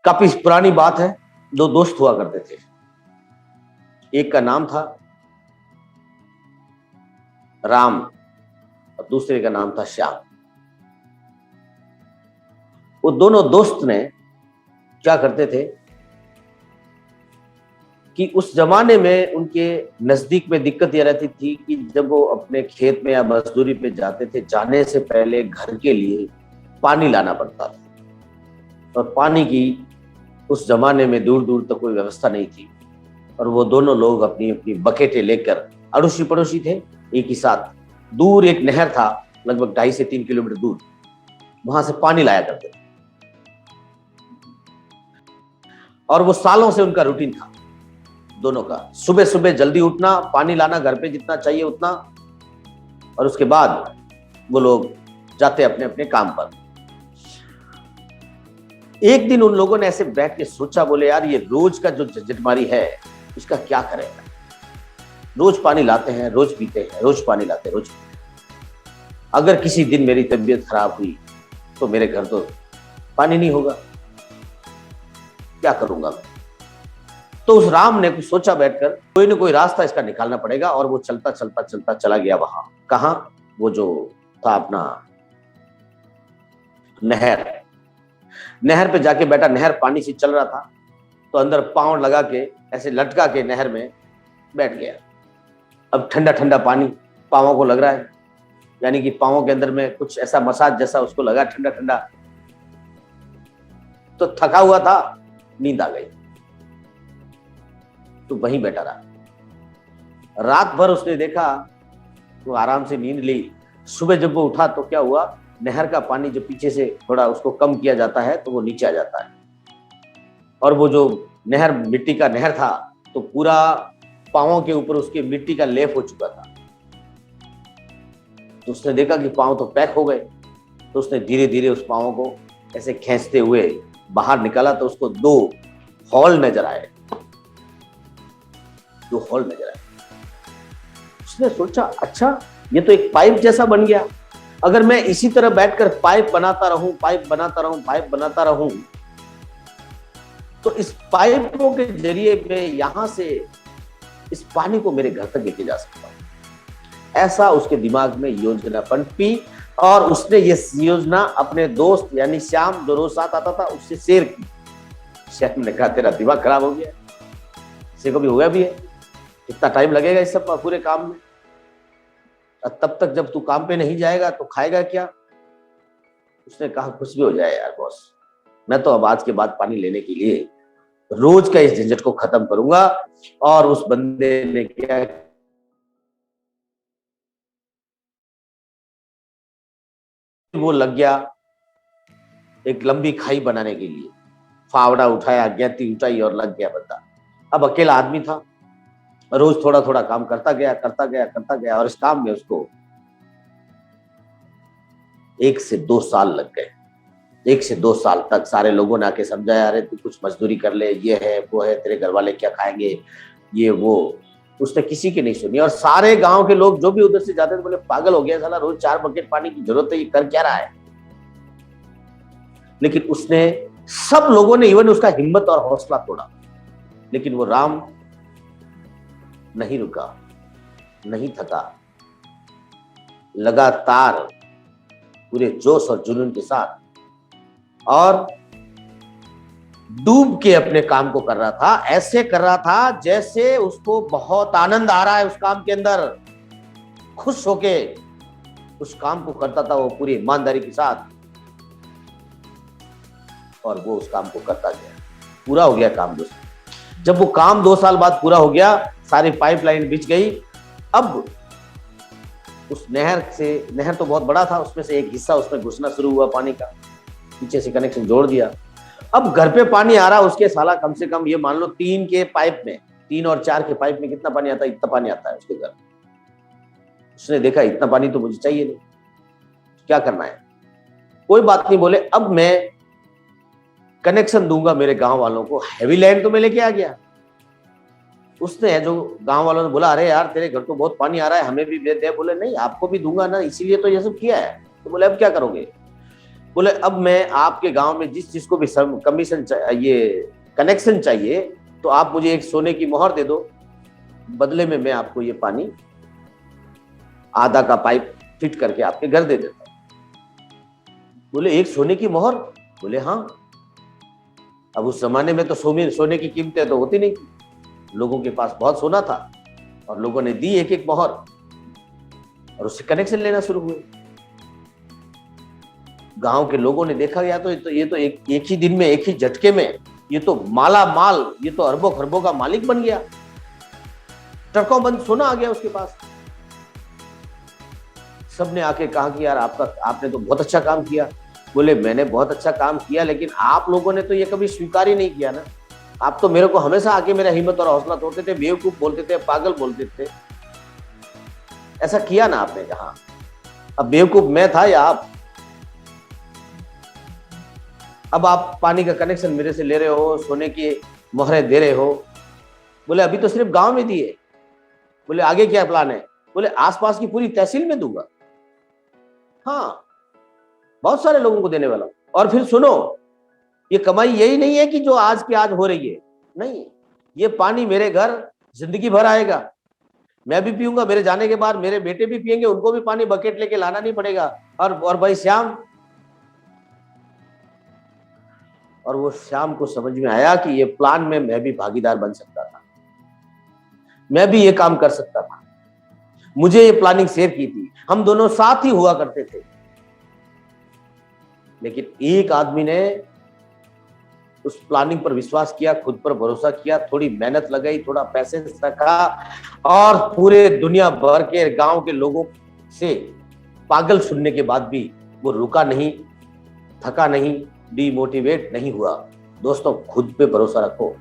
काफी पुरानी बात है। दो दोस्त हुआ करते थे। एक का नाम था राम और दूसरे का नाम था श्याम। वो दोनों दोस्त ने क्या करते थे कि उस जमाने में उनके नजदीक में दिक्कत यह रहती थी कि जब वो अपने खेत में या मजदूरी पे जाते थे, जाने से पहले घर के लिए पानी लाना पड़ता था। और पानी की उस जमाने में दूर दूर तक कोई व्यवस्था नहीं थी। और वो दोनों लोग अपनी अपनी बकेटें लेकर, अड़ोसी पड़ोसी थे एक ही साथ, दूर एक नहर था लगभग 2.5 से 3 किलोमीटर दूर, वहां से पानी लाया करते थे। और वो सालों से उनका रूटीन था दोनों का। सुबह सुबह जल्दी उठना, पानी लाना घर पे जितना चाहिए उतना, और उसके बाद वो लोग जाते अपने अपने काम पर। एक दिन उन लोगों ने ऐसे बैठ के सोचा, बोले यार ये रोज का जो झंझटमारी है इसका क्या करेगा। रोज पानी लाते हैं, रोज पीते हैं, रोज पानी लाते हैं, रोज पीते हैं। अगर किसी दिन मेरी तबीयत खराब हुई तो मेरे घर तो पानी नहीं होगा, क्या करूंगा मैं। तो उस राम ने कुछ सोचा बैठकर, कोई ना कोई रास्ता इसका निकालना पड़ेगा। और वो चलता चलता चलता चला गया वहां, कहां, वो जो था अपना नहर। नहर पे जाके बैठा, नहर पानी से चल रहा था तो अंदर पांव लगा के ऐसे लटका के नहर में बैठ गया। अब ठंडा ठंडा पानी पांवों को लग रहा है, यानी कि पांवों के अंदर में कुछ ऐसा मसाज जैसा उसको लगा, ठंडा ठंडा। तो थका हुआ था, नींद आ गई तो वहीं बैठा रहा। रात भर उसने देखा तो आराम से नींद ली। सुबह जब वो उठा तो क्या हुआ, नहर का पानी जो पीछे से थोड़ा उसको कम किया जाता है तो वो नीचे आ जाता है। और वो जो नहर मिट्टी का नहर था तो पूरा पांवों के ऊपर उसके मिट्टी का लेप हो चुका था। तो उसने देखा कि पांव तो पैक हो गए। तो उसने धीरे धीरे उस पांवों को ऐसे खींचते हुए बाहर निकाला तो उसको 2 हॉल नजर आए। 2 हॉल नजर आए। उसने सोचा अच्छा ये तो एक पाइप जैसा बन गया। अगर मैं इसी तरह बैठकर पाइप बनाता रहूं, पाइप बनाता रहूं, पाइप बनाता रहूं तो इस पाइपों के जरिए मैं यहां से इस पानी को मेरे घर तक लेके जा सकता हूं। ऐसा उसके दिमाग में योजना पनपी और उसने ये योजना अपने दोस्त यानी श्याम जो रोज साथ आता था उससे शेयर की। श्याम ने कहा तेरा दिमाग खराब हो गया, इसे कभी हुआ भी है, इतना टाइम लगेगा इस सब पूरे काम में, तब तक जब तू काम पे नहीं जाएगा तो खाएगा क्या। उसने कहा कुछ भी हो जाए यार बॉस, मैं तो अब आज के बाद पानी लेने के लिए रोज का इस झंझट को खत्म करूंगा। और उस बंदे ने क्या, वो लग गया एक लंबी खाई बनाने के लिए। फावड़ा उठाया, गैती उठाई और लग गया बंदा। अब अकेला आदमी था, रोज थोड़ा थोड़ा काम करता गया करता गया करता गया। और इस काम में उसको 1 से 2 साल लग गए। 1 से 2 साल तक सारे लोगों ने आके समझाया, अरे तू कुछ मजदूरी कर ले, ये है वो है, तेरे घर वाले क्या खाएंगे, ये वो। उसने किसी की नहीं सुनी। और सारे गांव के लोग जो भी उधर से जाते थे बोले पागल हो गया साला, रोज 4 बकेट पानी की जरूरत है, ये कर क्या रहा है। लेकिन उसने, सब लोगों ने इवन उसका हिम्मत और हौसला तोड़ा। लेकिन वो राम नहीं रुका, नहीं थका, लगातार पूरे जोश और जुनून के साथ और डूब के अपने काम को कर रहा था। ऐसे कर रहा था जैसे उसको बहुत आनंद आ रहा है उस काम के अंदर। खुश होके उस काम को करता था वो पूरी ईमानदारी के साथ। और वो उस काम को करता गया, पूरा हो गया काम दोस्तों। जब वो काम 2 साल बाद पूरा हो गया, सारी पाइपलाइन बिछ गई। अब उस नहर से, नहर तो बहुत बड़ा था, उसमें से एक हिस्सा उसमें घुसना शुरू हुआ पानी का, पीछे से कनेक्शन जोड़ दिया। अब घर पे पानी आ रहा उसके साला कम से कम ये मान लो 3 के पाइप में, 3 और 4 के पाइप में कितना पानी आता है, इतना पानी आता है उसके घर। उसने देखा इतना पानी तो मुझे चाहिए नहीं, क्या करना है। कोई बात नहीं बोले, अब मैं कनेक्शन दूंगा मेरे गांव वालों को। हैवी लैंड तो मैं लेके आ गया। उसने, जो गांव वालों ने बोला, अरे यार तेरे घर तो बहुत पानी आ रहा है, हमें भी दे दे। बोले नहीं आपको भी दूंगा ना, इसीलिए तो ये सब किया है। तो बोले अब क्या करोगे। बोले अब मैं आपके गांव में जिस चीज को भी कमीशन ये कनेक्शन चाहिए तो आप मुझे एक सोने की मोहर दे दो, बदले में मैं आपको ये पानी आधा का पाइप फिट करके आपके घर दे देता हूं। बोले एक सोने की मोहर? बोले हाँ। अब उस जमाने में तो सोने की कीमतें तो होती नहीं थी, लोगों के पास बहुत सोना था और लोगों ने दी एक एक मोहर और उससे कनेक्शन लेना शुरू हुए। गांव के लोगों ने देखा गया तो ये तो एक ही दिन में, एक ही झटके में ये तो माला माल, ये तो अरबों खरबों का मालिक बन गया, ट्रकों बंद सोना आ गया उसके पास। सबने आके कहा कि यार आपने तो बहुत अच्छा काम किया। बोले मैंने बहुत अच्छा काम किया, लेकिन आप लोगों ने तो ये कभी स्वीकार ही नहीं किया ना। आप तो मेरे को हमेशा आके मेरा हिम्मत और हौसला तोड़ते थे, बेवकूफ बोलते थे, पागल बोलते थे। ऐसा किया ना आपने कहा। अब बेवकूफ मैं था या आप? अब आप पानी का कनेक्शन मेरे से ले रहे हो, सोने की मोहरें दे रहे हो। बोले अभी तो सिर्फ गांव में दिए। बोले आगे क्या प्लान है? बोले आसपास की पूरी तहसील में दूंगा। हाँ, बहुत सारे लोगों को देने वाला। और फिर सुनो, ये कमाई यही नहीं है कि जो आज की आज हो रही है, नहीं, ये पानी मेरे घर जिंदगी भर आएगा, मैं भी पीऊंगा, मेरे जाने के बाद मेरे बेटे भी पिएंगे, उनको भी पानी बकेट लेके लाना नहीं पड़ेगा। और भाई श्याम, और वो श्याम को समझ में आया कि ये प्लान में मैं भी भागीदार बन सकता था, मैं भी ये काम कर सकता था। मुझे ये प्लानिंग शेयर की थी, हम दोनों साथ ही हुआ करते थे। लेकिन एक आदमी ने उस प्लानिंग पर विश्वास किया, खुद पर भरोसा किया, थोड़ी मेहनत लगाई, थोड़ा पैसेंस रखा और पूरे दुनिया भर के गांव के लोगों से पागल सुनने के बाद भी वो रुका नहीं, थका नहीं, डिमोटिवेट नहीं हुआ। दोस्तों, खुद पे भरोसा रखो,